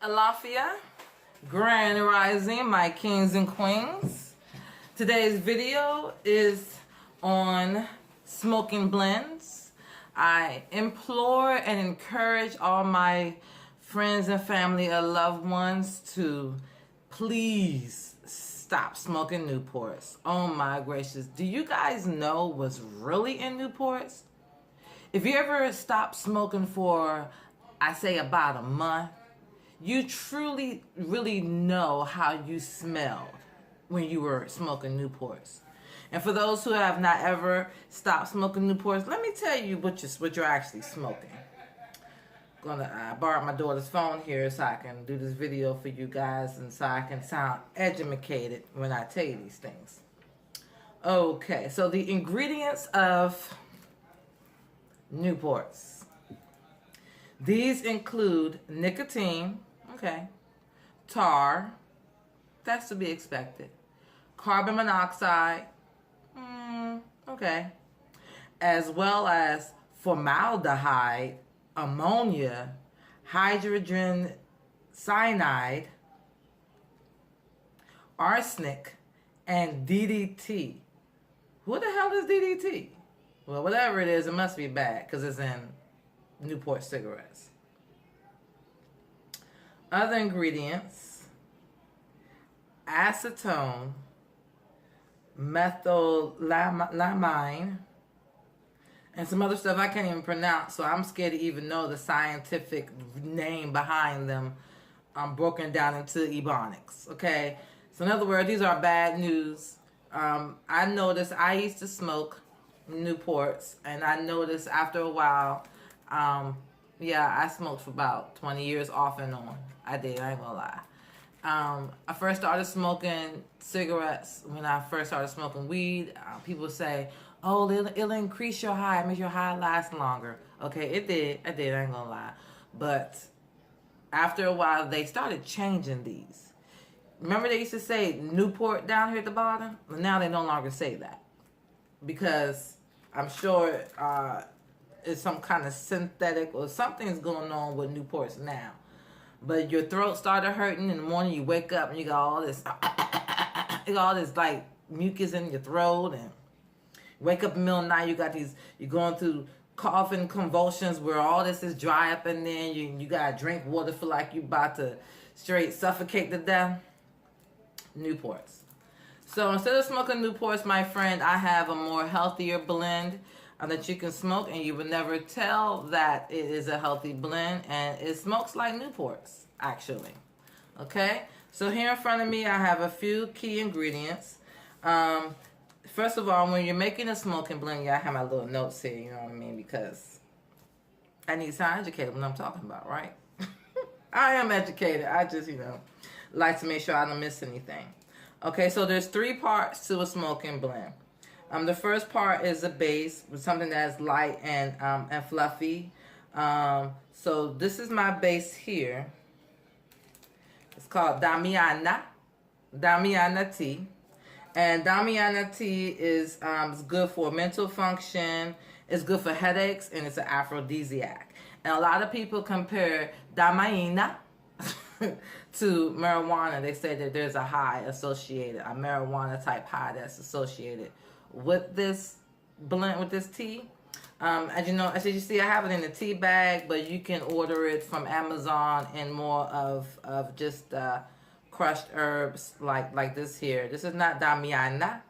Alafia, Grand Rising, my kings and queens. Today's video is on smoking blends. I implore and encourage all my friends and family and loved ones to please stop smoking Newports. Oh my gracious. Do you guys know what's really in Newports? If you ever stop smoking for, I say, about a month, you truly, really know how you smelled when you were smoking Newports. And for those who have not ever stopped smoking Newports, let me tell you what you're actually smoking. I borrowed my daughter's phone here so I can do this video for you guys and so I can sound educated when I tell you these things. Okay, so the ingredients of Newports. These include nicotine, okay, tar, that's to be expected, carbon monoxide, okay, as well as formaldehyde, ammonia, hydrogen cyanide, arsenic, and DDT. What the hell is DDT? Well, whatever it is, it must be bad because it's in Newport Cigarettes. Other ingredients: acetone, methylamine, and some other stuff I can't even pronounce, so I'm scared to even know the scientific name behind them. I'm broken down into ebonics, okay? So in other words, these are bad news. I noticed I used to smoke Newports, and I noticed after a while, I smoked for about 20 years off and on. I did, I ain't gonna lie. I first started smoking cigarettes when I first started smoking weed. People say, oh, it'll increase your high, make your high last longer. Okay, it did, I ain't gonna lie. But after a while, they started changing these. Remember they used to say Newport down here at the bottom? Well, now they no longer say that. Because I'm sure it's some kind of synthetic or something's going on with Newports now. But your throat started hurting in the morning, you wake up and you got all this, like mucus in your throat, and wake up in the middle of the night, you're going through coughing convulsions where all this is dry up in there, and you gotta drink water, feel like you're about to straight suffocate to death. Newports. So instead of smoking Newports, my friend, I have a more healthier blend that you can smoke, and you would never tell that it is a healthy blend, and it smokes like Newports, actually. Okay? So here in front of me, I have a few key ingredients. First of all, when you're making a smoking blend, I have my little notes here, you know what I mean, because I need to sound educated when I'm talking about, right? I am educated. I just, like to make sure I don't miss anything. Okay, so there's 3 parts to a smoking blend. The first part is a base, something that's light and fluffy. So this is my base here. It's called Damiana tea. And Damiana tea is good for mental function, it's good for headaches, and it's an aphrodisiac. And a lot of people compare Damiana to marijuana. They say that there's a high associated, a marijuana type high that's associated with this blend, with this tea. As you see, I have it in a tea bag, but you can order it from Amazon in more of just crushed herbs like this here. This is not Damiana.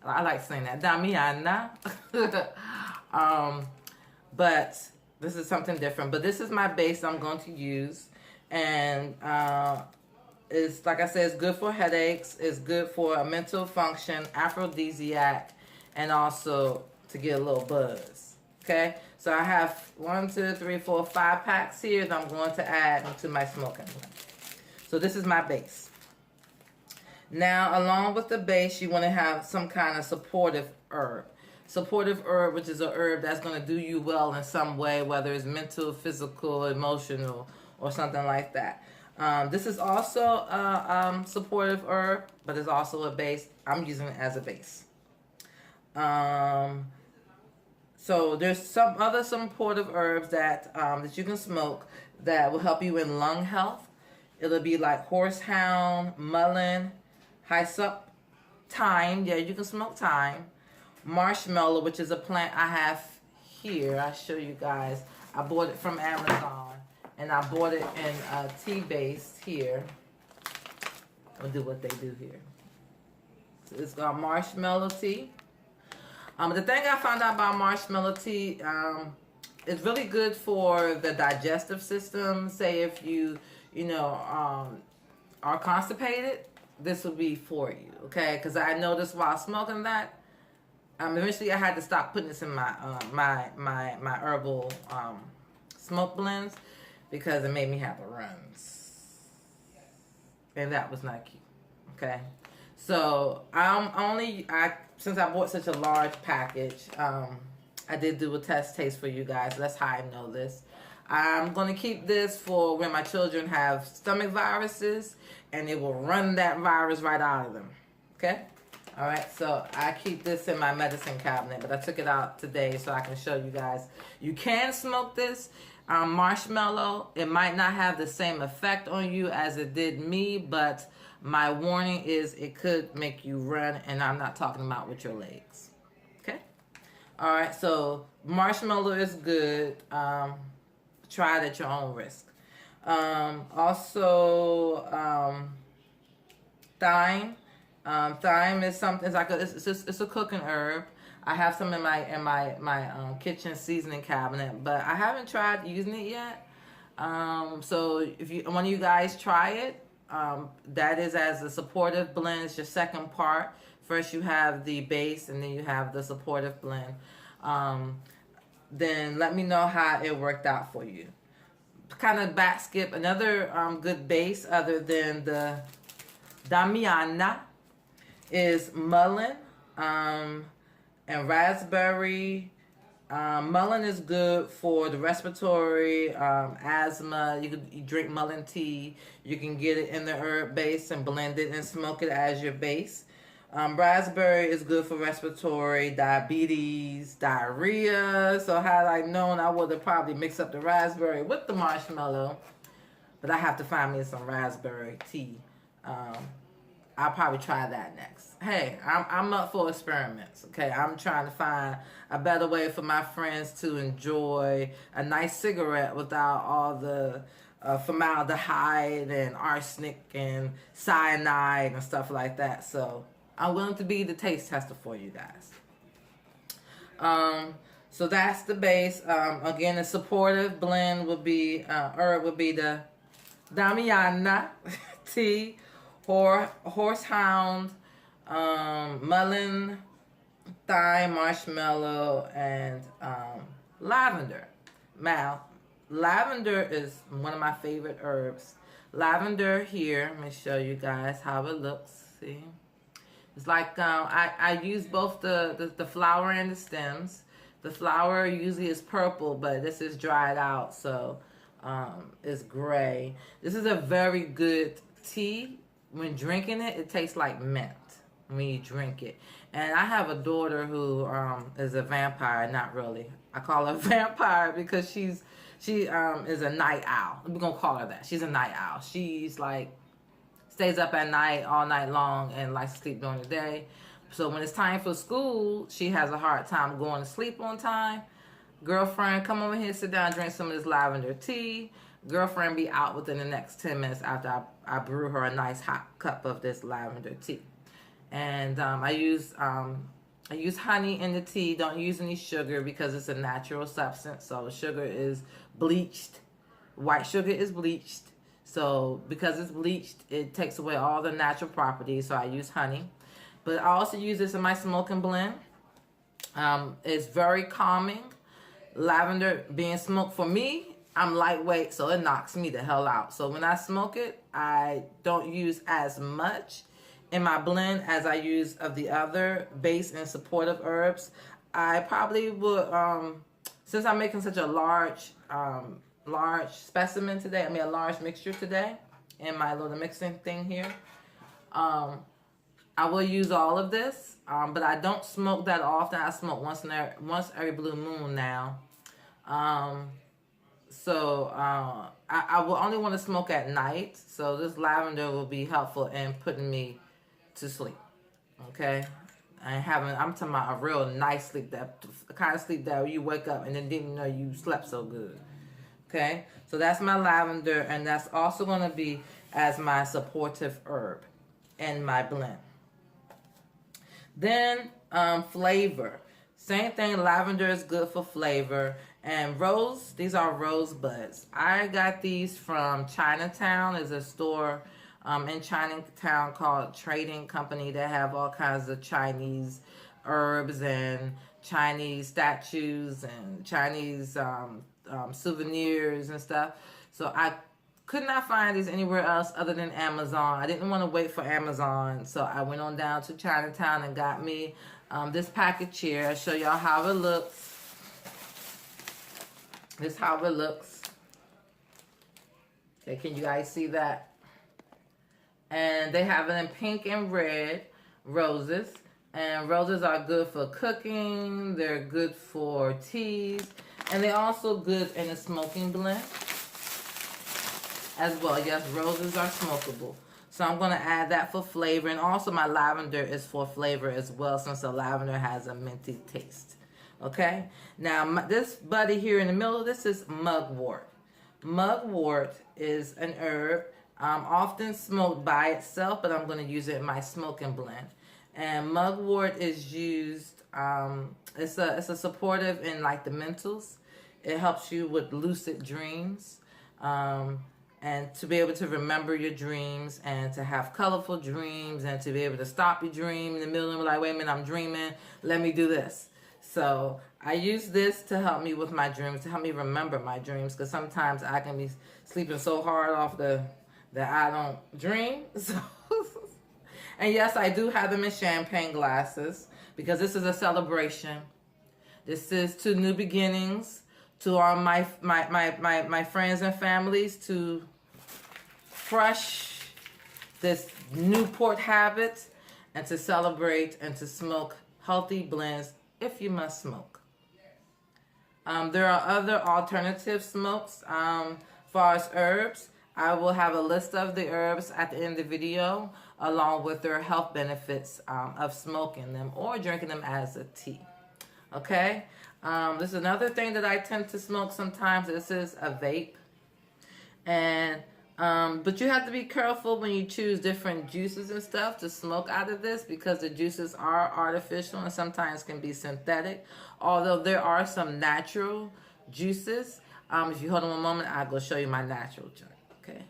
I like saying that, Damiana. But this is something different. But this is my base I'm going to use. And it's, like I said, it's good for headaches. It's good for a mental function, aphrodisiac, and also to get a little buzz. Okay? So I have 1, 2, 3, 4, 5 packs here that I'm going to add into my smoking blend. So this is my base. Now, along with the base, you want to have some kind of supportive herb. Supportive herb, which is an herb that's going to do you well in some way, whether it's mental, physical, emotional, or something like that. This is also a supportive herb, but it's also a base. I'm using it as a base. So there's some supportive herbs that you can smoke that will help you in lung health. It'll be like horsehound, mullein, hyssop, thyme. Yeah, you can smoke thyme. Marshmallow, which is a plant I have here. I'll show you guys. I bought it from Amazon, and I bought it in tea base here. I'll do what they do here. So it's got marshmallow tea. The thing I found out about marshmallow tea, it's really good for the digestive system. Say if you are constipated, this will be for you, okay? Because I noticed while smoking that, eventually I had to stop putting this in my my herbal smoke blends because it made me have the runs, and that was not cute. Okay, so since I bought such a large package, I did do a test taste for you guys. That's how I know this. I'm going to keep this for when my children have stomach viruses, and it will run that virus right out of them. Okay? All right, so I keep this in my medicine cabinet, but I took it out today so I can show you guys. You can smoke this marshmallow. It might not have the same effect on you as it did me, but my warning is it could make you run, and I'm not talking about with your legs. Okay? All right, so marshmallow is good. Try it at your own risk. Also, thyme. Thyme is something. It's a cooking herb. I have some in my kitchen seasoning cabinet, but I haven't tried using it yet. So if one of you guys try it, that is as a supportive blend. It's your second part. First you have the base, and then you have the supportive blend. Then let me know how it worked out for you. Kind of back skip another good base other than the Damiana is mullein and raspberry. Mullein is good for the respiratory, asthma. You drink mullein tea. You can get it in the herb base and blend it and smoke it as your base. Raspberry is good for respiratory, diabetes, diarrhea. So had I known, I would have probably mixed up the raspberry with the marshmallow. But I have to find me some raspberry tea. I'll probably try that next. Hey, I'm up for experiments, okay? I'm trying to find a better way for my friends to enjoy a nice cigarette without all the formaldehyde and arsenic and cyanide and stuff like that. So I'm willing to be the taste tester for you guys. So that's the base. Again, the supportive blend would be, herb would be the Damiana tea, horsehound, mullein, thyme, marshmallow, and lavender. Now, lavender is one of my favorite herbs. Lavender here, let me show you guys how it looks. See? It's like I use both the flower and the stems. The flower usually is purple, but this is dried out, so it's gray. This is a very good tea. When drinking it, it tastes like mint when you drink it. And I have a daughter who is a vampire. Not really. I call her a vampire because she is a night owl. We're gonna call her that. She's a night owl. She's like stays up at night all night long and likes to sleep during the day. So when it's time for school, she has a hard time going to sleep on time. Girlfriend, come over here, sit down, drink some of this lavender tea. Girlfriend be out within the next 10 minutes after I brew her a nice hot cup of this lavender tea. And I use honey in the tea. Don't use any sugar because it's a natural substance. So sugar is bleached. White sugar is bleached. So because it's bleached, it takes away all the natural properties. So I use honey. But I also use this in my smoking blend. It's very calming. Lavender being smoked for me, I'm lightweight, so it knocks me the hell out. So when I smoke it, I don't use as much in my blend as I use of the other base and supportive herbs. I probably would, since I'm making such a large specimen today, a large mixture today in my little mixing thing here, I will use all of this, but I don't smoke that often. I smoke once every blue moon now. So I will only want to smoke at night. So this lavender will be helpful in putting me to sleep. Okay. I'm talking about a real nice sleep, that the kind of sleep that you wake up and then didn't know you slept so good. Okay, so that's my lavender, and that's also going to be as my supportive herb in my blend. Then flavor. Same thing, lavender is good for flavor. And rose, these are rose buds. I got these from Chinatown. There's a store in Chinatown called Trading Company that have all kinds of Chinese herbs and Chinese statues and Chinese souvenirs and stuff. So I could not find these anywhere else other than Amazon. I didn't want to wait for Amazon, so I went on down to Chinatown and got me this package here. I'll show y'all how it looks. This is how it looks. Okay, can you guys see that? And they have it in pink and red roses. And roses are good for cooking. They're good for teas. And they're also good in a smoking blend as well. Yes, roses are smokable. So I'm going to add that for flavor. And also my lavender is for flavor as well, since the lavender has a minty taste. Okay? Now, this buddy here in the middle, this is mugwort. Mugwort is an herb often smoked by itself, but I'm going to use it in my smoking blend. And mugwort is used, it's a supportive in like the mentals. It helps you with lucid dreams, and to be able to remember your dreams and to have colorful dreams and to be able to stop your dream in the middle and be like, wait a minute, I'm dreaming, let me do this. So I use this to help me with my dreams, to help me remember my dreams, because sometimes I can be sleeping so hard off that I don't dream. So, and yes, I do have them in champagne glasses because this is a celebration. This is to new beginnings, to all my friends and families, to fresh this Newport habit, and to celebrate and to smoke healthy blends if you must smoke. There are other alternative smokes as far as herbs. I will have a list of the herbs at the end of the video, along with their health benefits of smoking them or drinking them as a tea. Okay? This is another thing that I tend to smoke sometimes. This is a vape. And but you have to be careful when you choose different juices and stuff to smoke out of this, because the juices are artificial and sometimes can be synthetic. Although there are some natural juices. If you hold on a moment, I'll go show you my natural joint. Okay.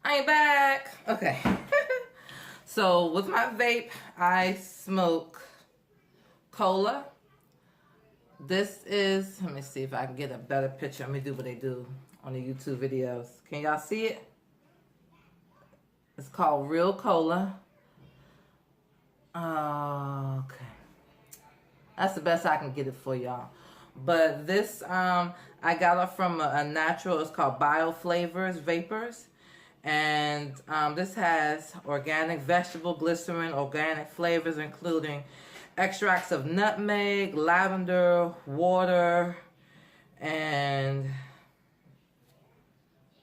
I ain't back. Okay. So with my vape, I smoke cola. This is, let me see if I can get a better picture. Let me do what they do on the YouTube videos. Can y'all see it? It's called Real Cola. Okay. That's the best I can get it for y'all. But this, I got it from a natural, it's called Bioflavors Vapors. And this has organic vegetable glycerin, organic flavors, including extracts of nutmeg, lavender, water, and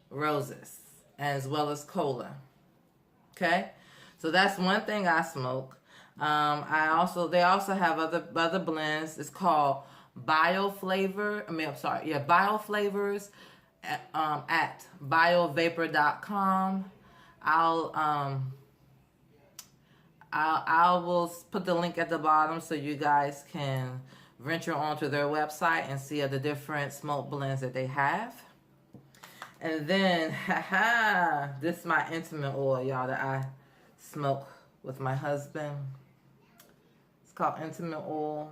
roses, as well as cola. Okay, so that's one thing I smoke. They also have other blends. It's called Bioflavors at biovapor.com. I will put the link at the bottom so you guys can venture onto their website and see the different smoke blends that they have. And then, this is my intimate oil, y'all, that I smoke with my husband. It's called Intimate Oil.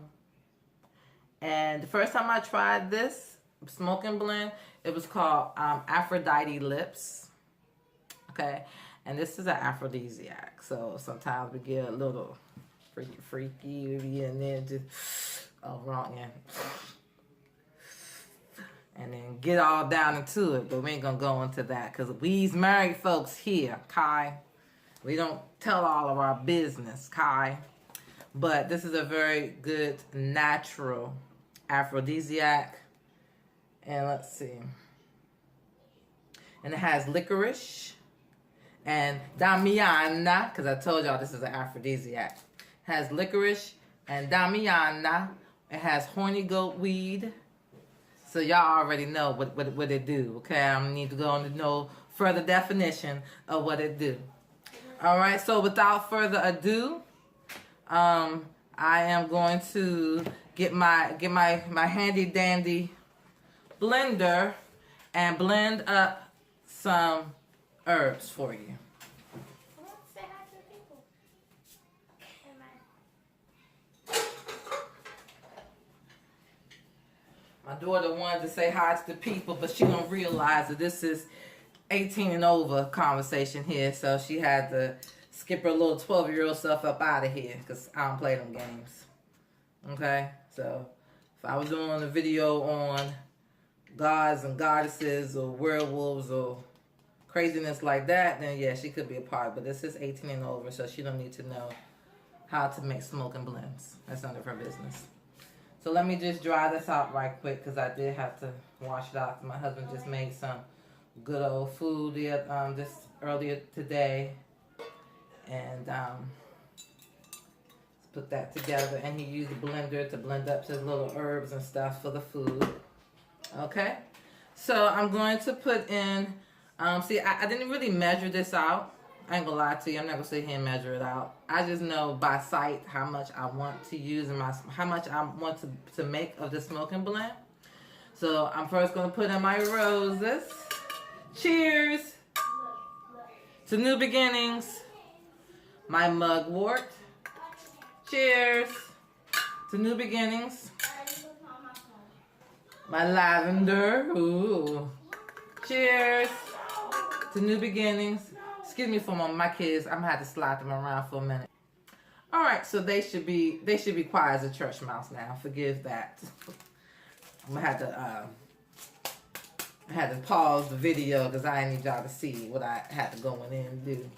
And the first time I tried this smoking blend, it was called Aphrodite Lips. Okay. And this is an aphrodisiac. So sometimes we get a little freaky, and then just, wrong end. And then get all down into it. But we ain't going to go into that, because we's married folks here, Kai. We don't tell all of our business, Kai. But this is a very good natural aphrodisiac. And let's see. And it has licorice and damiana, because I told y'all this is an aphrodisiac. It has licorice and damiana. It has horny goat weed. So y'all already know what it do, okay? I don't need to go into no further definition of what it do. All right, so without further ado, I am going to get my handy dandy blender and blend up some herbs for you. My daughter wanted to say hi to the people, but she don't realize that this is 18 and over conversation here, so she had to skip her little 12-year-old self up out of here because I don't play them games. Okay? So if I was doing a video on gods and goddesses or werewolves or craziness like that, then yeah, she could be a part. But this is 18 and over, so she don't need to know how to make smoking blends. That's none of her business. So let me just dry this out right quick because I did have to wash it out. My husband just made some good old food just earlier today. And let's put that together. And he used a blender to blend up his little herbs and stuff for the food. Okay? So I'm going to put in, see, I didn't really measure this out. I ain't gonna lie to you. I'm not gonna sit here and measure it out. I just know by sight how much I want to use and how much I want to make of the smoking blend. So I'm first gonna put in my roses. Cheers to new beginnings. My mugwort. Cheers to new beginnings. My lavender. Ooh. Cheers to new beginnings. Excuse me for my kids. I'm gonna have to slide them around for a minute. All right, so they should be quiet as a church mouse now. Forgive that. I'm gonna have to pause the video because I need y'all to see what I had to go in and do.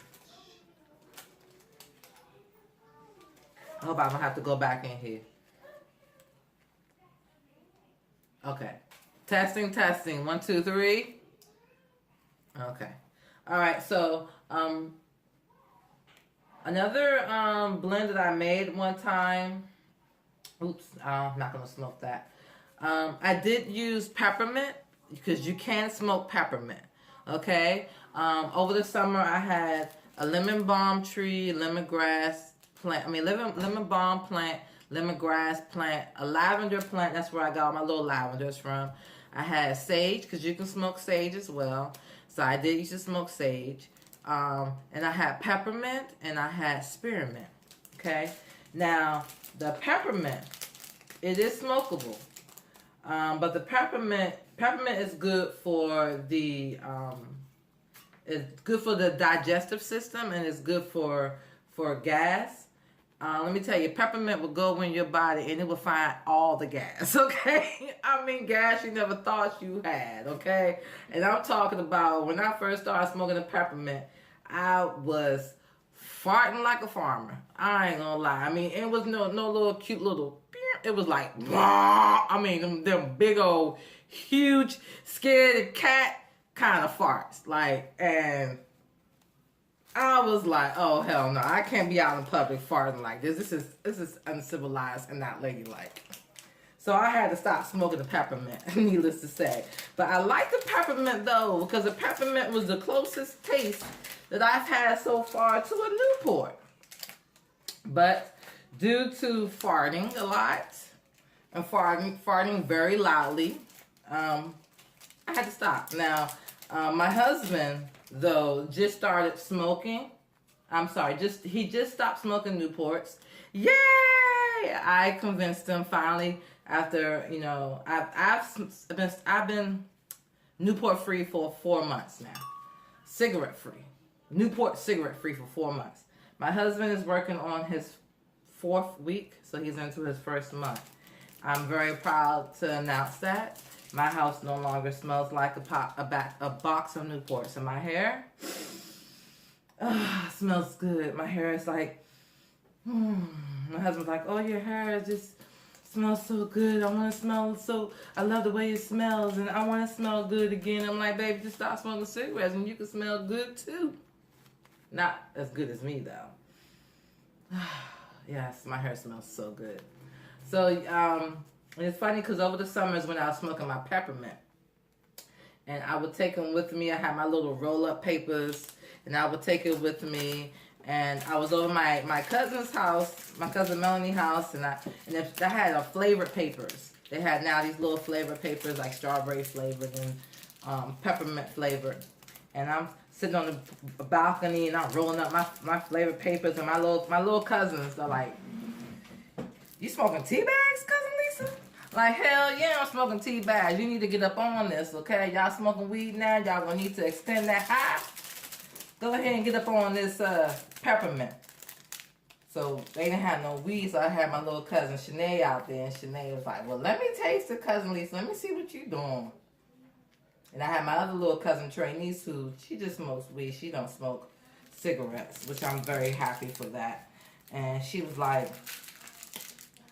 I hope I don't have to go back in here. Okay. Testing. 1, 2, 3. Okay. All right, so another blend that I made one time. Oops, I'm not gonna smoke that. I did use peppermint because you can smoke peppermint. Okay. Over the summer, I had a lemon balm tree, lemongrass plant. Lemon balm plant, lemongrass plant, a lavender plant. That's where I got all my little lavenders from. I had sage because you can smoke sage as well. So I did used to smoke sage. And I had peppermint and I had spearmint. Okay. Now, the peppermint, it is smokable. But the peppermint is good for the digestive system and it's good for gas. Let me tell you, peppermint will go in your body and it will find all the gas, okay? I mean, gas you never thought you had, okay? And I'm talking about when I first started smoking the peppermint, I was farting like a farmer. I ain't gonna lie. I mean, it was no little cute little, it was like, I mean, them big old, huge, scared cat kind of farts. Like, and I was like, oh hell no, I can't be out in public farting like this. This is uncivilized and not ladylike. So I had to stop smoking the peppermint, needless to say. But I like the peppermint though, because the peppermint was the closest taste that I've had so far to a Newport. But due to farting a lot and farting very loudly, I had to stop. Now, my husband, though, just started smoking. He just stopped smoking Newports. Yay! I convinced him finally after, I've been Newport free for 4 months now. Cigarette free. Newport cigarette free for 4 months. My husband is working on his 4th week, so he's into his 1st month. I'm very proud to announce that. My house no longer smells like a box of Newports. And my hair smells good. My hair is like, my husband's like, oh, your hair is just smells so good. I want to smell so, I love the way it smells, and I want to smell good again. I'm like, baby, just stop smoking cigarettes and you can smell good too. Not as good as me though. Yes, my hair smells so good. So it's funny because over the summers when I was smoking my peppermint, and I would take them with me. I had my little roll-up papers, and I would take it with me. And I was over my cousin's house, my cousin Melanie's house, and I had flavored papers. They had now these little flavored papers like strawberry flavored and peppermint flavored. And I'm sitting on the balcony and I'm rolling up my flavored papers, and my little cousins are like, "You smoking tea bags, cousin Lisa?" Like, hell yeah, I'm smoking tea bags. You need to get up on this, okay? Y'all smoking weed now. Y'all gonna need to extend that high. Go ahead and get up on this peppermint. So they didn't have no weed, so I had my little cousin Shanae out there, and Shanae was like, "Well, let me taste it, cousin Lisa. Let me see what you doing." And I had my other little cousin Trinice, who she just smokes weed. She don't smoke cigarettes, which I'm very happy for that. And she was like,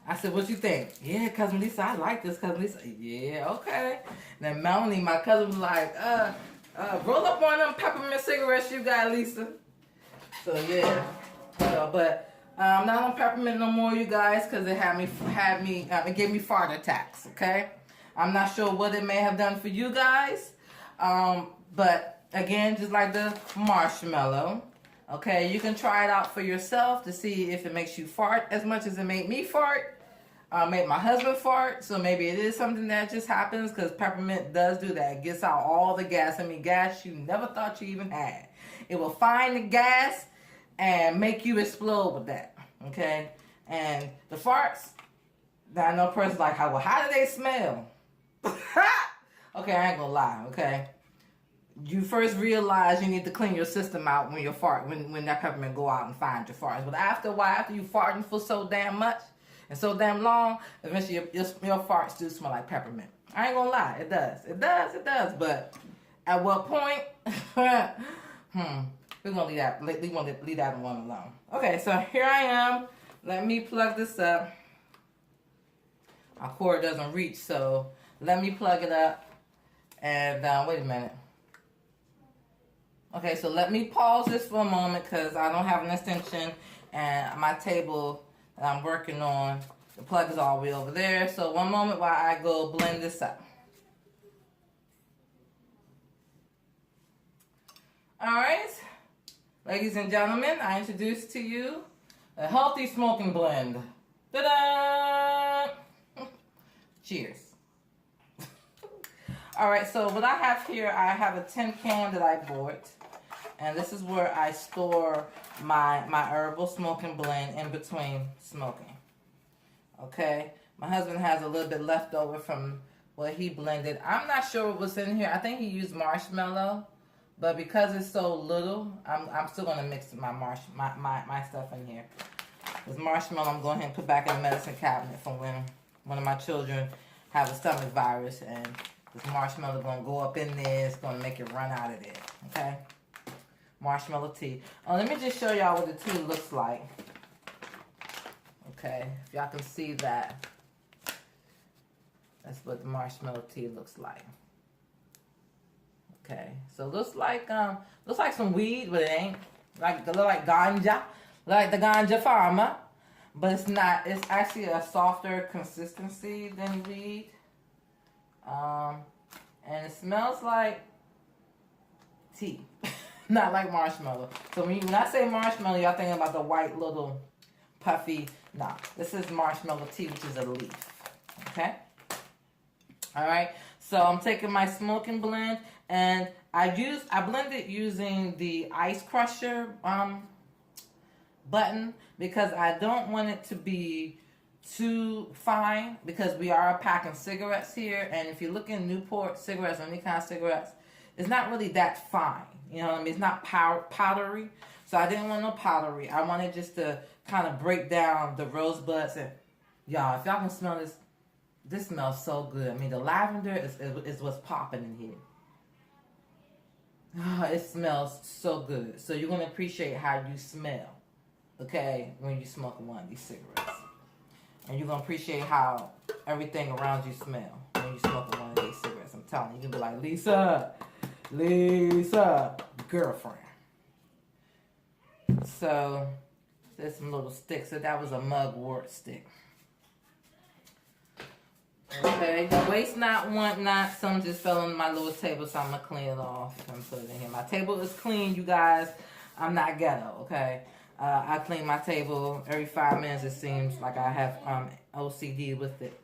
I said, "What you think?" "Yeah, cousin Lisa, I like this, cousin Lisa." "Yeah, okay." And then Melanie, my cousin, was like, roll up one of them peppermint cigarettes you got, Lisa." So yeah, but I'm not on peppermint no more, you guys, because it gave me fart attacks. Okay, I'm not sure what it may have done for you guys, but again, just like the marshmallow, okay, you can try it out for yourself to see if it makes you fart as much as it made me fart. Made my husband fart, so maybe it is something that just happens, because peppermint does do that. It gets out all the gas. I mean, gas you never thought you even had. It will find the gas and make you explode with that, okay? And the farts, I know a person's like, well, how do they smell? Okay, I ain't gonna lie, okay? You first realize you need to clean your system out when you fart, when that peppermint go out and find your farts. But after a while, after you farting for so damn much, and so damn long, eventually your farts do smell like peppermint. I ain't gonna lie, it does. It does, it does. But at what point? We're gonna leave that one alone. Okay, so here I am. Let me plug this up. My cord doesn't reach, so let me plug it up. And wait a minute. Okay, so let me pause this for a moment because I don't have an extension, and my table that I'm working on, the plug is all the way over there. So one moment while I go blend this up. All right, ladies and gentlemen, I introduce to you a healthy smoking blend. Ta-da! Cheers. All right, so what I have here, I have a tin can that I bought. And this is where I store my herbal smoking blend in between smoking. Okay, my husband has a little bit left over from what he blended. I'm not sure what was in here. I think he used marshmallow, but because it's so little, I'm still gonna mix my stuff in here. This marshmallow I'm going ahead and put back in the medicine cabinet from when one of my children have a stomach virus, and this marshmallow gonna go up in there. It's gonna make it run out of there. Okay. Marshmallow tea. Oh, let me just show y'all what the tea looks like. Okay, if y'all can see that. That's what the marshmallow tea looks like. Okay, so looks like some weed, but it ain't. It look like ganja, like the ganja farmer, but it's not. It's actually a softer consistency than weed. And it smells like tea. Not like marshmallow. So when I say marshmallow, y'all thinking about the white little puffy. Nah, this is marshmallow tea, which is a leaf. Okay? All right. So I'm taking my smoking blend, and I blend it using the ice crusher button, because I don't want it to be too fine, because we are packing cigarettes here, and if you look in Newport cigarettes or any kind of cigarettes, it's not really that fine. You know what I mean? It's not powdery. So I didn't want no powdery. I wanted just to kind of break down the rosebuds. And y'all, if y'all can smell this, this smells so good. I mean, the lavender is what's popping in here. Oh, it smells so good. So you're going to appreciate how you smell, okay, when you smoke one of these cigarettes. And you're going to appreciate how everything around you smell when you smoke one of these cigarettes. I'm telling you, you can be like, Lisa, girlfriend. So, there's some little sticks. So that was a mugwort stick. Okay, waste not, want not. Some just fell on my little table, so I'm going to clean it off and put it in here. My table is clean, you guys. I'm not ghetto, okay? I clean my table every 5 minutes, it seems like I have OCD with it.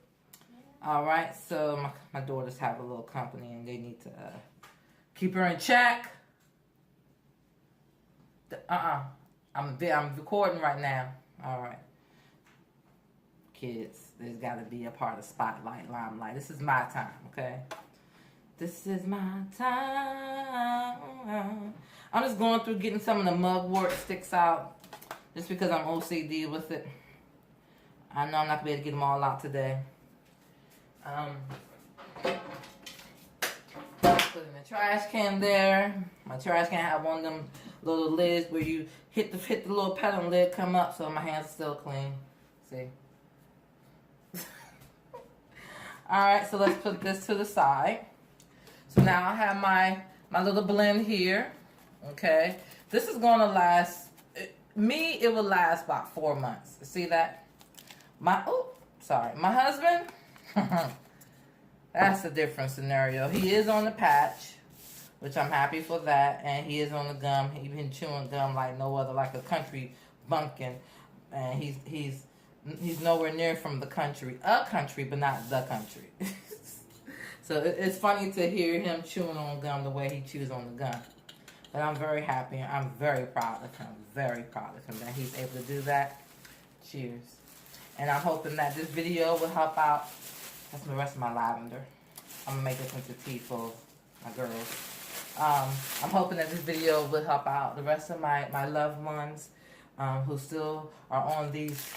Alright, so my daughters have a little company and they need to keep her in check. I'm recording right now. Alright. Kids, there's got to be a part of spotlight, limelight. This is my time, okay? This is my time. I'm just going through getting some of the mugwort sticks out just because I'm OCD with it. I know I'm not going to be able to get them all out today. Put in the trash can there. My trash can have one of them little lids where you hit the little pedal and lid come up, so my hands are still clean. See? Alright, so let's put this to the side. So now I have my little blend here. Okay. This is going to last, it will last about 4 months. See that? My husband, that's a different scenario. He is on the patch, which I'm happy for that. And he is on the gum. He's been chewing gum like no other, like a country bumpkin. And he's nowhere near from the country. A country, but not the country. So it's funny to hear him chewing on gum the way he chews on the gum. But I'm very happy. I'm very proud of him. Very proud of him that he's able to do that. Cheers. And I'm hoping that this video will help out. That's the rest of my lavender. I'm going to make this into tea for my girls. I'm hoping that this video will help out the rest of my loved ones who still are on these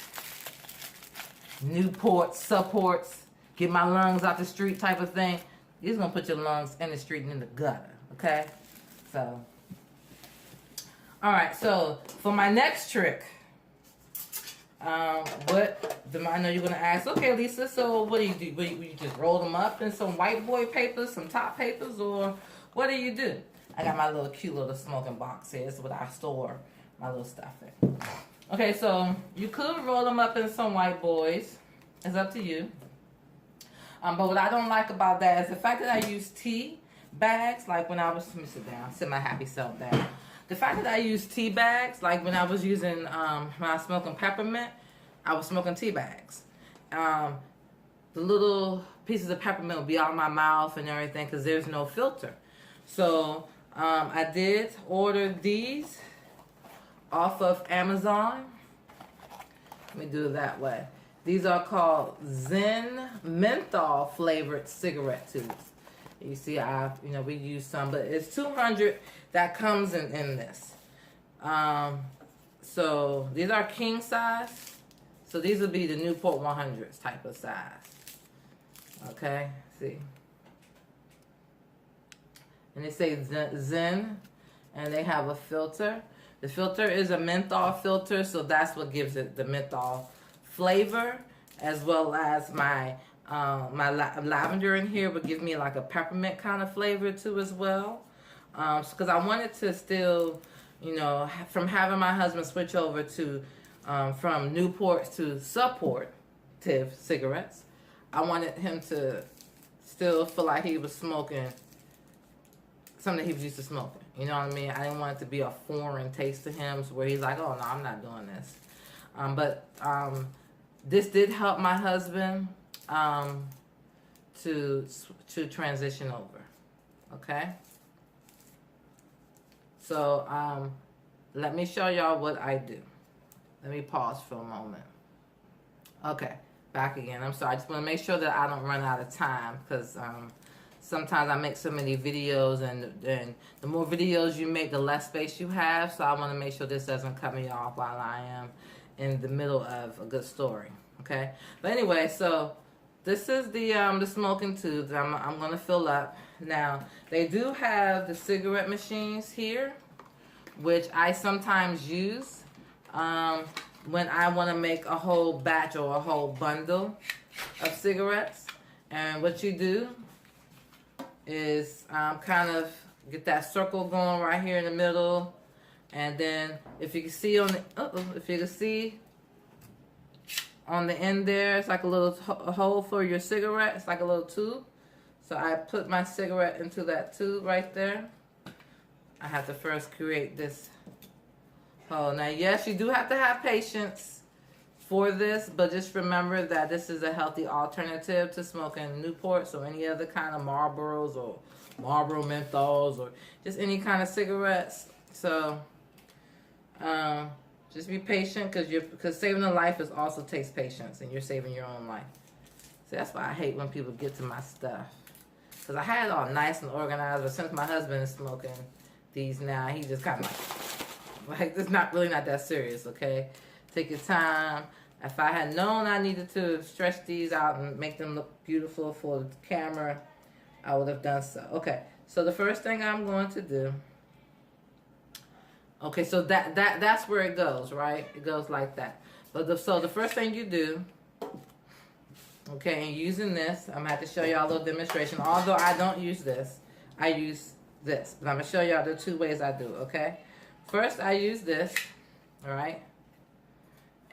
Newport supports. Get my lungs out the street type of thing. You're going to put your lungs in the street and in the gutter. Okay? So. Alright, so for my next trick. I know you're going to ask, okay, Lisa, so what do you do? You just roll them up in some white boy papers, some top papers, or what do you do? I got my little cute little smoking box here. This is what I store my little stuff in. Okay, so you could roll them up in some white boys. It's up to you. But what I don't like about that is the fact that I use tea bags, like when I was, let me sit down, sit my happy self down. The fact that I use tea bags, like when I was using, when I was smoking peppermint, I was smoking tea bags. The little pieces of peppermint would be out of my mouth and everything because there's no filter. So I did order these off of Amazon. Let me do it that way. These are called Zen menthol flavored cigarette tubes. You see, we use some, but it's 200 that comes in this. So these are king size. So these would be the Newport 100s type of size. Okay, see. And they say Zen, and they have a filter. The filter is a menthol filter, so that's what gives it the menthol flavor, as well as my lavender in here would give me like a peppermint kind of flavor too as well. Because I wanted to still, from having my husband switch over to from Newport to supportive cigarettes, I wanted him to still feel like he was smoking something he was used to smoking. You know what I mean? I didn't want it to be a foreign taste to him, so where he's like, oh no, I'm not doing this. But this did help my husband to transition over. Okay? So let me show y'all what I do. Let me pause for a moment. Okay, back again. I'm sorry. I just want to make sure that I don't run out of time because sometimes I make so many videos, and the more videos you make, the less space you have. So I want to make sure this doesn't cut me off while I am in the middle of a good story. Okay. But anyway, so this is the smoking tubes I'm going to fill up. Now, they do have the cigarette machines here, which I sometimes use. when I want to make a whole batch or a whole bundle of cigarettes. And what you do is kind of get that circle going right here in the middle. And then if you can see on the end there, it's like a little hole for your cigarette. It's like a little tube. So I put my cigarette into that tube right there. I have to first create this hole. Now, yes, you do have to have patience for this, but just remember that this is a healthy alternative to smoking Newport. So any other kind of Marlboros or Marlboro menthols or just any kind of cigarettes. So just be patient, because saving a life also takes patience, and you're saving your own life. So that's why I hate when people get to my stuff, because I had it all nice and organized, but since my husband is smoking these now, he just kind of like it's not that serious. Okay, take your time. If I had known I needed to stretch these out and make them look beautiful for the camera, I would have done so. Okay, so the first thing I'm going to do. Okay, so that's where it goes, right? It goes like that. But so the first thing you do, okay, and using this, I'm gonna have to show y'all a little demonstration. Although I don't use this, I use this. But I'm gonna show y'all the two ways I do, okay? First, I use this, all right?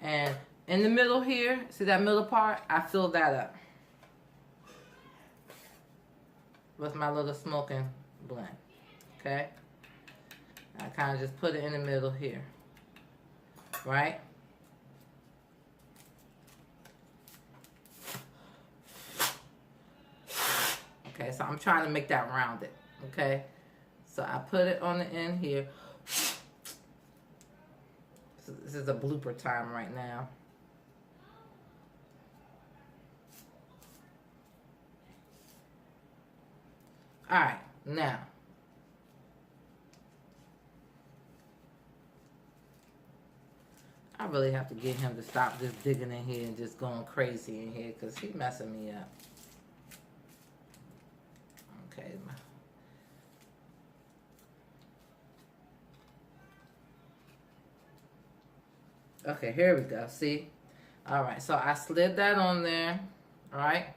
And in the middle here, see that middle part? I fill that up with my little smoking blend, okay? I kind of just put it in the middle here, right? Okay, so I'm trying to make that rounded, okay? So I put it on the end here. This is a blooper time right now. All right, now. I really have to get him to stop just digging in here and just going crazy in here, because he's messing me up. Okay. Okay, here we go. See? All right, so I slid that on there. All right?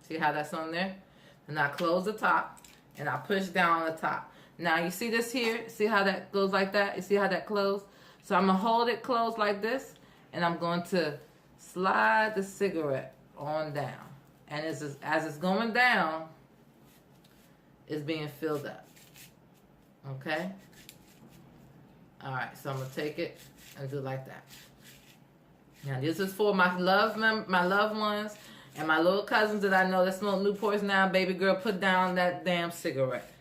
See how that's on there? And I close the top, and I push down on the top. Now, you see this here? See how that goes like that? You see how that closed? So I'm going to hold it closed like this, and I'm going to slide the cigarette on down. And as it's going down, it's being filled up. Okay? All right, so I'm going to take it and do like that. Now, this is for my loved ones and my little cousins that I know that smoke Newports now. Baby girl, put down that damn cigarette.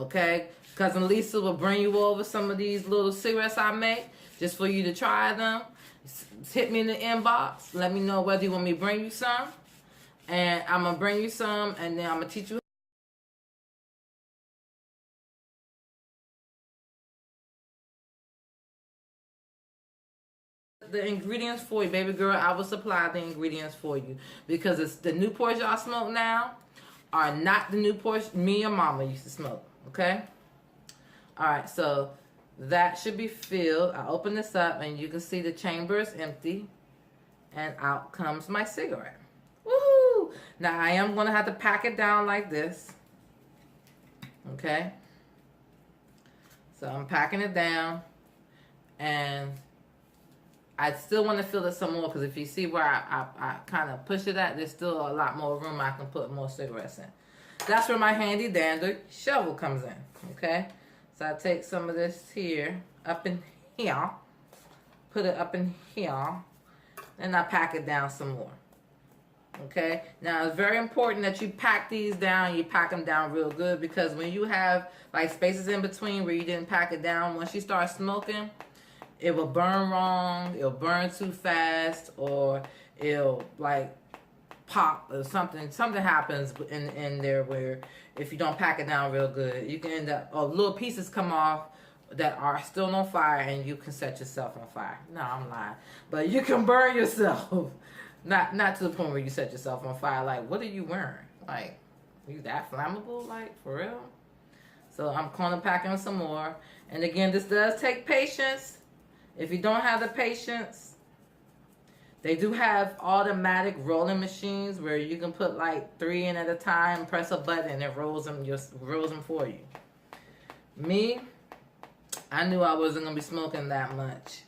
Okay? Cousin Lisa will bring you over some of these little cigarettes I make just for you to try them. Hit me in the inbox. Let me know whether you want me to bring you some. And I'm going to bring you some, and then I'm going to teach you the ingredients for you. Baby girl, I will supply the ingredients for you, because it's the Newports y'all smoke now are not the Newports me and mama used to smoke. Okay? All right, so that should be filled. I open this up, and you can see the chamber is empty, and out comes my cigarette. Woohoo! Now, I am going to have to pack it down like this. Okay? So, I'm packing it down, and I still want to fill it some more, because if you see where I kind of push it at, there's still a lot more room I can put more cigarettes in. That's where my handy dandy shovel comes in. Okay? So I take some of this here, up in here, put it up in here, and I pack it down some more. Okay? Now, it's very important that you pack these down. You pack them down real good, because when you have like spaces in between where you didn't pack it down, once you start smoking, it will burn wrong, it'll burn too fast, or it'll like pop or something happens in there where if you don't pack it down real good, you can end up, or little pieces come off that are still on fire, and you can set yourself on fire. No, I'm lying. But you can burn yourself. Not to the point where you set yourself on fire. Like, what are you wearing? Like, you that flammable? Like, for real? So I'm going to pack in some more. And again, this does take patience. If you don't have the patience, They do have automatic rolling machines where you can put like 3 in at a time, press a button, and it rolls them for you. Me, I knew I wasn't gonna be smoking that much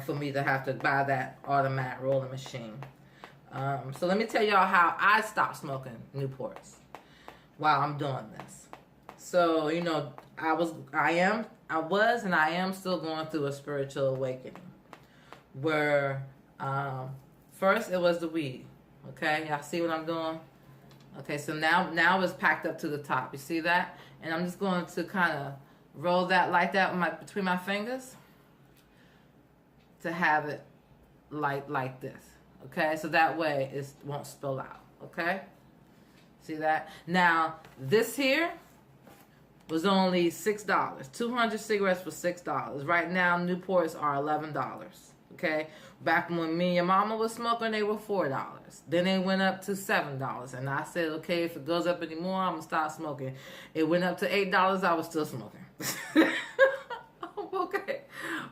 for me to have to buy that automatic rolling machine. So let me tell y'all how I stopped smoking Newports while I'm doing this. So, you know, I was and I am still going through a spiritual awakening where first it was the weed. Okay, y'all see what I'm doing? Okay, so now it's packed up to the top. You see that? And I'm just going to kind of roll that like that between my fingers to have it like this. Okay, so that way it won't spill out. Okay, see that? Now this here was only $6. 200 cigarettes for $6. Right now, Newports are $11. Okay, back when me and your mama was smoking, they were $4. Then they went up to $7, and I said, okay, if it goes up anymore, I'm gonna stop smoking. It went up to $8. I was still smoking. Okay,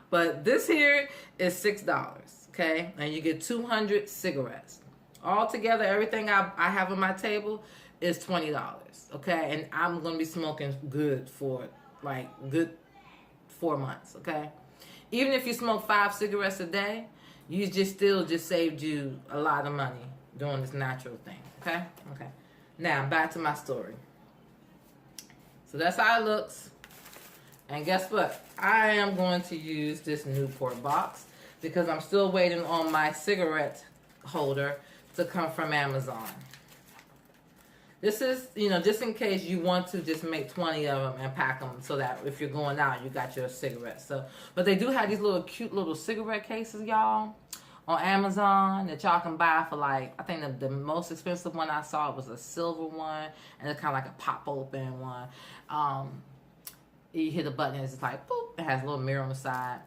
but this here is $6. Okay, and you get 200 cigarettes. Altogether, everything I have on my table is $20. Okay, and I'm gonna be smoking good for like good 4 months. Okay, even if you smoke 5 cigarettes a day, you still saved you a lot of money doing this natural thing. Okay, okay. Now back to my story. So that's how it looks. And guess what? I am going to use this Newport box because I'm still waiting on my cigarette holder to come from Amazon. This is, you know, just in case you want to just make 20 of them and pack them so that if you're going out, you got your cigarettes. So, but they do have these little cute little cigarette cases, y'all, on Amazon that y'all can buy for like, I think the most expensive one I saw was a silver one, and it's kind of like a pop open one. You hit a button and it's just like, boop, it has a little mirror on the side.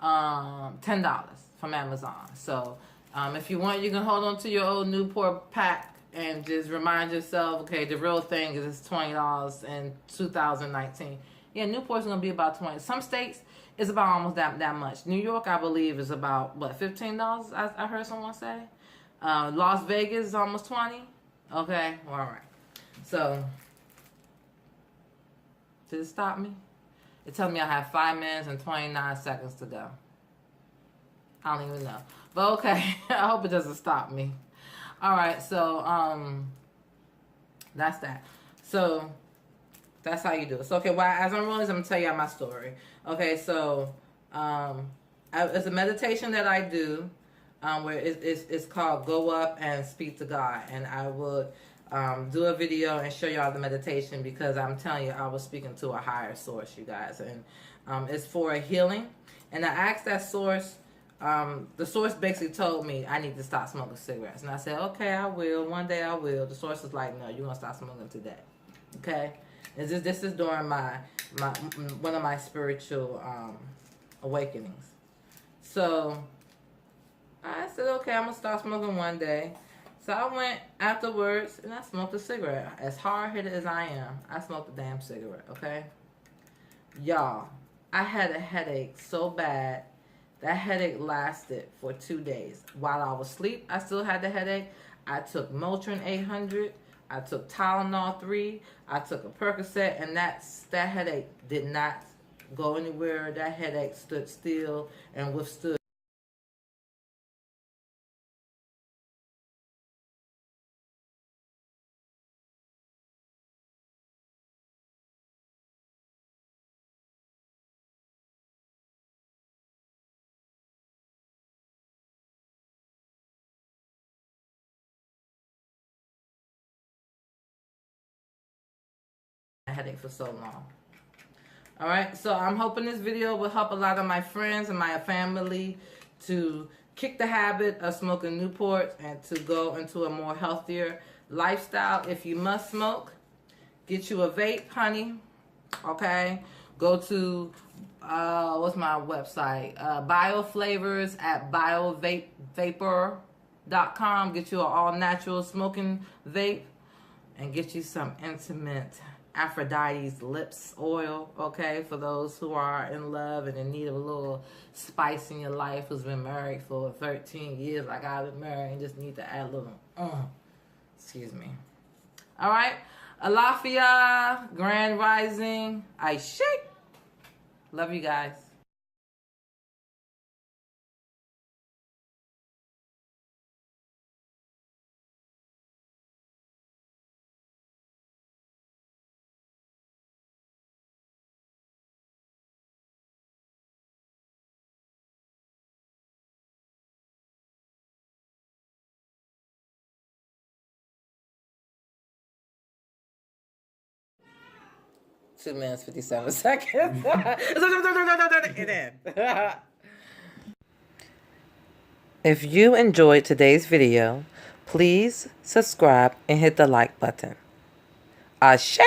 $10 from Amazon. So, if you want, you can hold on to your old Newport pack and just remind yourself, okay, the real thing is $20 in 2019. Yeah, Newport's gonna be about $20. Some states it's about almost that much. New York, I believe, is about what, $15? I heard someone say. Las Vegas is almost $20. Okay, well, all right. So, did it stop me? It tells me I have 5 minutes and 29 seconds to go. I don't even know, but okay. I hope it doesn't stop me. All right, so that's that. So that's how you do it. So okay, well, as I'm rolling, I'm gonna tell you my story. Okay, so it's a meditation that I do, where it's called "Go Up and Speak to God," and I would do a video and show y'all the meditation because I'm telling you, I was speaking to a higher source, you guys, and it's for a healing. And I asked that source. The source basically told me I need to stop smoking cigarettes. And I said, okay, I will. One day I will. The source was like, no, you're going to stop smoking today. Okay? And this is during my one of my spiritual awakenings. So I said, okay, I'm going to stop smoking one day. So I went afterwards and I smoked a cigarette. As hard-headed as I am, I smoked a damn cigarette, okay? Y'all, I had a headache so bad. That headache lasted for 2 days. While I was asleep, I still had the headache. I took Motrin 800. I took Tylenol 3. I took a Percocet, and that headache did not go anywhere. That headache stood still and withstood. Headache for so long. All right, so I'm hoping this video will help a lot of my friends and my family to kick the habit of smoking Newports and to go into a more healthier lifestyle. If you must smoke, get you a vape, honey. Okay, go to what's my website? Bioflavors at biovapor.com. Get you an all natural smoking vape and get you some intimate Aphrodite's Lips oil, okay, for those who are in love and in need of a little spice in your life, who's been married for 13 years like I've been married and just need to add a little, excuse me. All right, Alafia, Grand Rising, I shake. Love you guys. Two minutes, 57 seconds. If you enjoyed today's video, please subscribe and hit the like button. Ashe!